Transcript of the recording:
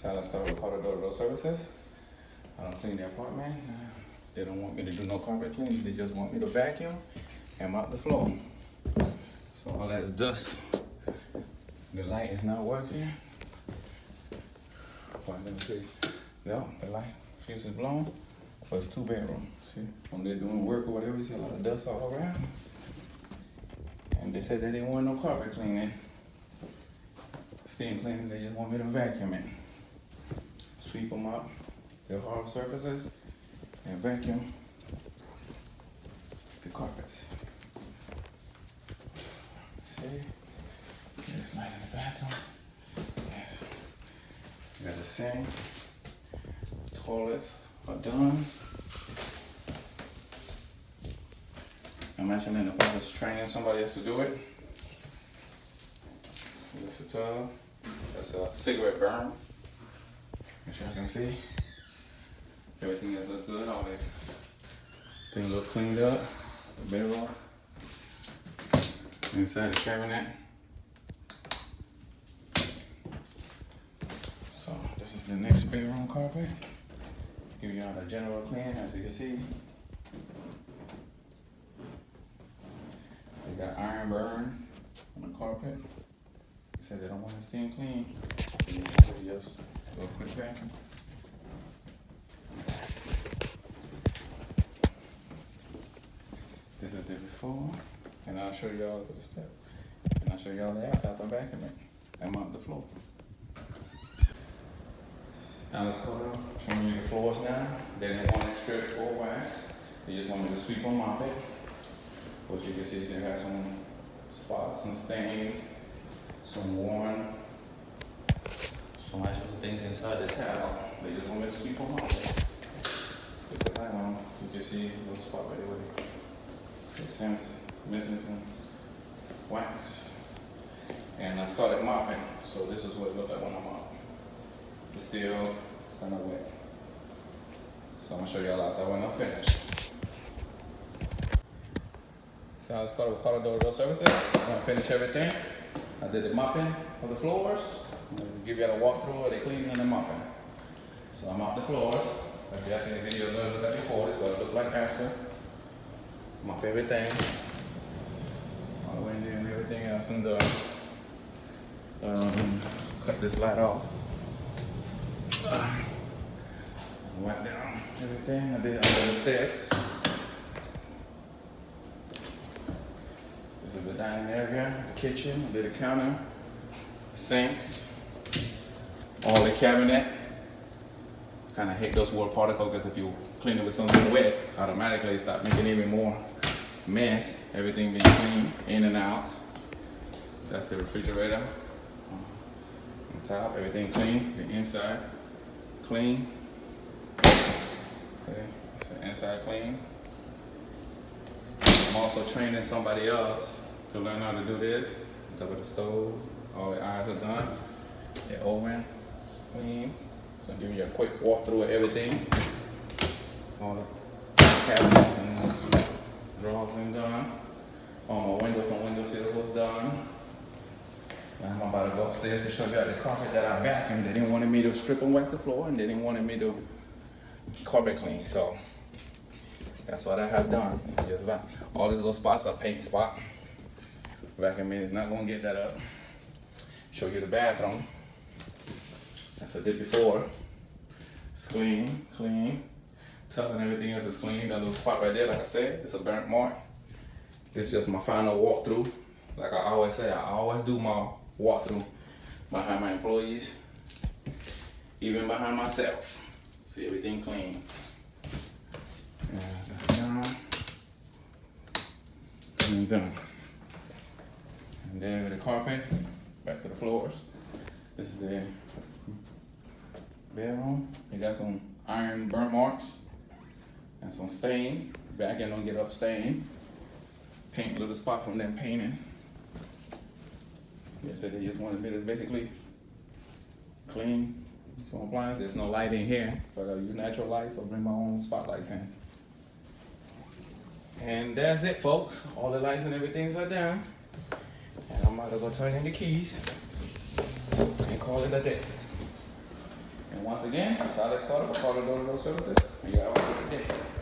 Silence cover with door services. I don't clean the apartment. They don't want me to do no carpet cleaning. They just want me to vacuum and mop the floor. So all that is dust. The light is not working. Well, let me see. Yeah, the light fuse is blown. But it's 2 bedroom. See, when they're doing work or whatever, you see a lot of dust all around. And they said they didn't want no carpet cleaning. Steam cleaning, they just want me to vacuum it. Sweep them up, the hard surfaces, and vacuum the carpets. See, this light in the bathroom. Yes. You got the sink, toilets are done. I'm actually in the process of training somebody else to do it. This is a tub. That's a cigarette burn. As y'all can see, everything has looked good. All the things look cleaned up. The bedroom, inside the cabinet. So this is the next bedroom carpet. Give y'all a general clean, as you can see. They got iron burn on the carpet. They said they don't want to steam clean. Just do a quick vacuum. This is the before, and I'll show y'all the step. And I'll show y'all the after vacuum it and mop the floor. Now let's go down, showing you the floors now. They didn't want it stripped or wax. They just wanted to sweep and mop it. What you can see is they have some spots and stains, some worn, some actual things inside the towel. They just want me to sweep them off. Put the light on, you can see those spots right there. It's missing some wax. And I started mopping, so this is what it looked like when I mop. It's still kind of wet. So I'm gonna show y'all out there when I'm finished. So it's called door services. I'm gonna finish everything. I did the mopping of the floors. I'm gonna give you a walkthrough of the cleaning and the mopping. So I mopped the floors. If you guys seen the video, look at before. This is what it looked like after. Mop everything. All the way in there and everything else and cut this light off. Wipe down everything. I did under the steps. This is the dining area, the kitchen, I did the counter, sinks, all the cabinet. Kind of hate those water particles because if you clean it with something wet, automatically it starts making even more mess. Everything being clean in and out. That's the refrigerator. On top, everything clean. The inside clean. See, it's the inside clean. I'm also training somebody else to learn how to do this. On top of the stove, all the irons are done. The oven is clean. So I'll give you a quick walkthrough of everything. All the cabinets and drawers been done. All my windows and window sills was done. Now I'm about to go upstairs to show you the carpet that I vacuumed. They didn't want me to strip and wax the floor, and they didn't want me to carpet clean. So that's what I have done. Just all these little spots are paint spot. Vacuuming is not gonna get that up. Show you the bathroom. As I did before. It's clean, clean. Tub and everything else is clean. That little spot right there, like I said, it's a burnt mark. This is just my final walkthrough. Like I always say, I always do my walkthrough behind my employees, even behind myself. See everything clean. That's done. And done. And then with the carpet, back to the floors. This is the bedroom. You got some iron burnt marks and some stain. Back end don't get up stain. Paint little spot from them painting. They said they just wanted me to basically clean some appliances. There's no light in here, so I gotta use natural light, so bring my own spotlights in. And that's it, folks. All the lights and everything's are down. And I'm about to go turn in the keys and call it a day. And once again, that's how let's call it. We'll call it Door-to-Door Services. And you have a good day.